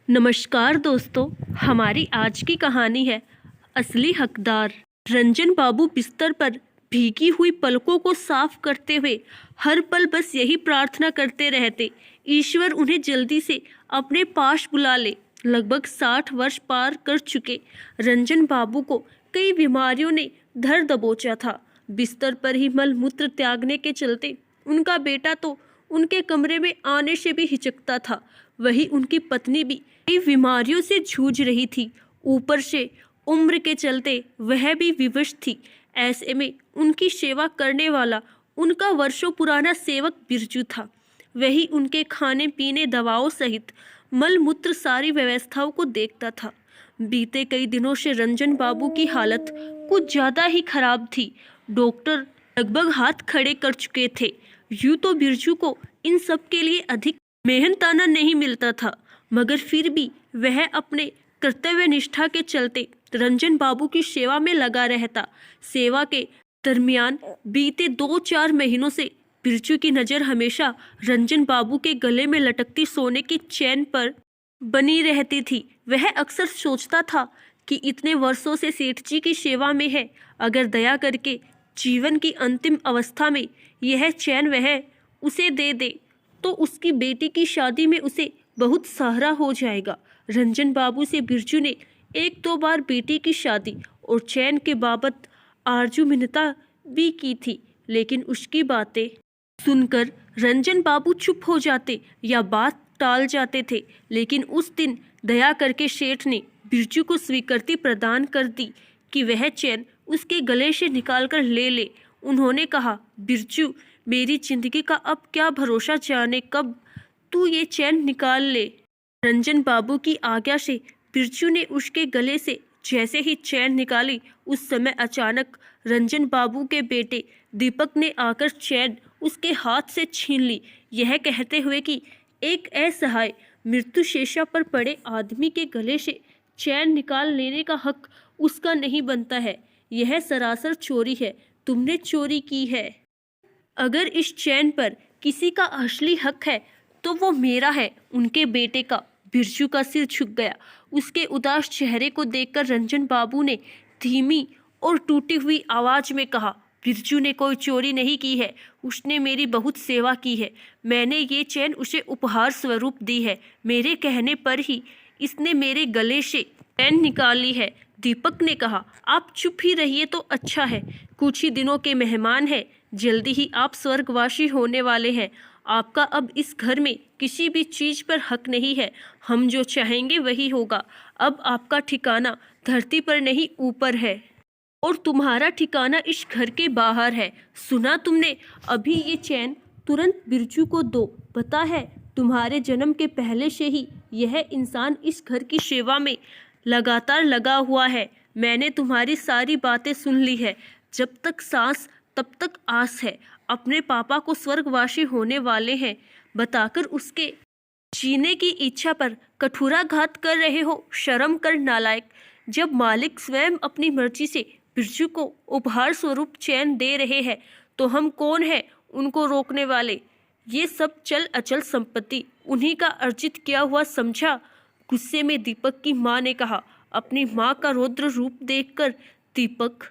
नमस्कार दोस्तों, हमारी आज की कहानी है असली हकदार। रंजन बाबू बिस्तर पर भीगी हुई पलकों को साफ करते हुए हर पल बस यही प्रार्थना करते रहते, ईश्वर उन्हें जल्दी से अपने पास बुला ले। लगभग 60 वर्ष पार कर चुके रंजन बाबू को कई बीमारियों ने धर दबोचा था। बिस्तर पर ही मल मूत्र त्यागने के चलते उनका बेटा तो उनके कमरे में आने से भी हिचकता था। वही उनकी पत्नी भी कई बीमारियों से जूझ रही थी। ऊपर से उम्र के चलते वह भी विवश थी। ऐसे में उनकी सेवा करने वाला उनका वर्षों पुराना सेवक बिरजू था। वही उनके खाने पीने, दवाओं सहित मल मूत्र सारी व्यवस्थाओं को देखता था। बीते कई दिनों से रंजन बाबू की हालत कुछ ज़्यादा ही खराब थी। डॉक्टर लगभग हाथ खड़े कर चुके थे। यूँ तो बिरजू को इन सब के लिए अधिक मेहनताना नहीं मिलता था, मगर फिर भी वह अपने कर्तव्य निष्ठा के चलते रंजन बाबू की सेवा में लगा रहता। सेवा के दरमियान बीते 2-4 महीनों से बिरजू की नज़र हमेशा रंजन बाबू के गले में लटकती सोने की चैन पर बनी रहती थी। वह अक्सर सोचता था कि इतने वर्षों से सेठ जी की सेवा में है, अगर दया करके जीवन की अंतिम अवस्था में यह चैन वह उसे दे दे तो उसकी बेटी की शादी में उसे बहुत सहारा हो जाएगा। रंजन बाबू से बिरजू ने 1-2 बार बेटी की शादी और चैन के बाबत आरजू मिन्नता भी की थी, लेकिन उसकी बातें सुनकर रंजन बाबू चुप हो जाते या बात टाल जाते थे। लेकिन उस दिन दया करके सेठ ने बिरजू को स्वीकृति प्रदान कर दी कि वह चैन उसके गले से निकाल कर ले ले। उन्होंने कहा, बिरजू, मेरी जिंदगी का अब क्या भरोसा, जाने कब तू ये चैन निकाल ले। रंजन बाबू की आज्ञा से बिरजू ने उसके गले से जैसे ही चैन निकाली, उस समय अचानक रंजन बाबू के बेटे दीपक ने आकर चैन उसके हाथ से छीन ली, यह कहते हुए कि एक असहाय मृत्यु शैया पर पड़े आदमी के गले से चैन निकाल लेने का हक उसका नहीं बनता है। यह सरासर चोरी है, तुमने चोरी की है। अगर इस चैन पर किसी का असली हक है तो वो मेरा है, उनके बेटे का। बिरजू का सिर झुक गया। उसके उदास चेहरे को देखकर रंजन बाबू ने धीमी और टूटी हुई आवाज में कहा, बिरजू ने कोई चोरी नहीं की है, उसने मेरी बहुत सेवा की है। मैंने ये चैन उसे उपहार स्वरूप दी है। मेरे कहने पर ही इसने मेरे गले से चैन निकाली है। दीपक ने कहा, आप चुप ही रहिए तो अच्छा है। कुछ ही दिनों के मेहमान हैं, जल्दी ही आप स्वर्गवासी होने वाले हैं। आपका अब इस घर में किसी भी चीज़ पर हक नहीं है। हम जो चाहेंगे वही होगा। अब आपका ठिकाना धरती पर नहीं, ऊपर है, और तुम्हारा ठिकाना इस घर के बाहर है। सुना तुमने? अभी ये चैन तुरंत बिरजू को दो। पता है, तुम्हारे जन्म के पहले से ही यह इंसान इस घर की सेवा में लगातार लगा हुआ है। मैंने तुम्हारी सारी बातें सुन ली है। जब तक सांस तब तक आस है। अपने पापा को स्वर्गवासी होने वाले हैं बताकर उसके जीने की इच्छा पर कठोराघात कर रहे हो। शर्म कर नालायक। जब मालिक स्वयं अपनी मर्जी से बिरजू को उपहार स्वरूप चैन दे रहे हैं तो हम कौन हैं उनको रोकने वाले। ये सब चल अचल संपत्ति उन्हीं का अर्जित किया हुआ समझा। गुस्से में दीपक की माँ ने कहा। अपनी माँ का रौद्र रूप देखकर दीपक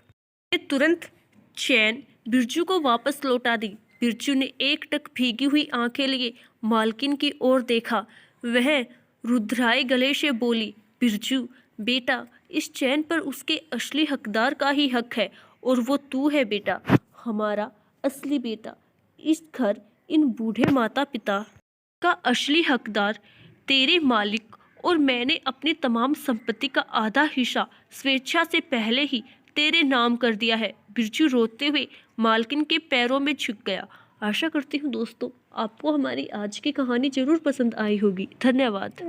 ने तुरंत चैन बिरजू को वापस लौटा दी। बिरजू ने एकटक भीगी हुई आंखें लिए मालकिन की ओर देखा। वह रुद्राए गले से बोली, बिरजू बेटा, इस चैन पर उसके असली हकदार का ही हक है, और वो तू है बेटा, हमारा असली बेटा। इस घर, इन बूढ़े माता पिता का असली हकदार तेरे मालिक, और मैंने अपनी तमाम संपत्ति का आधा हिस्सा स्वेच्छा से पहले ही तेरे नाम कर दिया है। बिरजू रोते हुए मालकिन के पैरों में झुक गया। आशा करती हूँ दोस्तों आपको हमारी आज की कहानी जरूर पसंद आई होगी। धन्यवाद।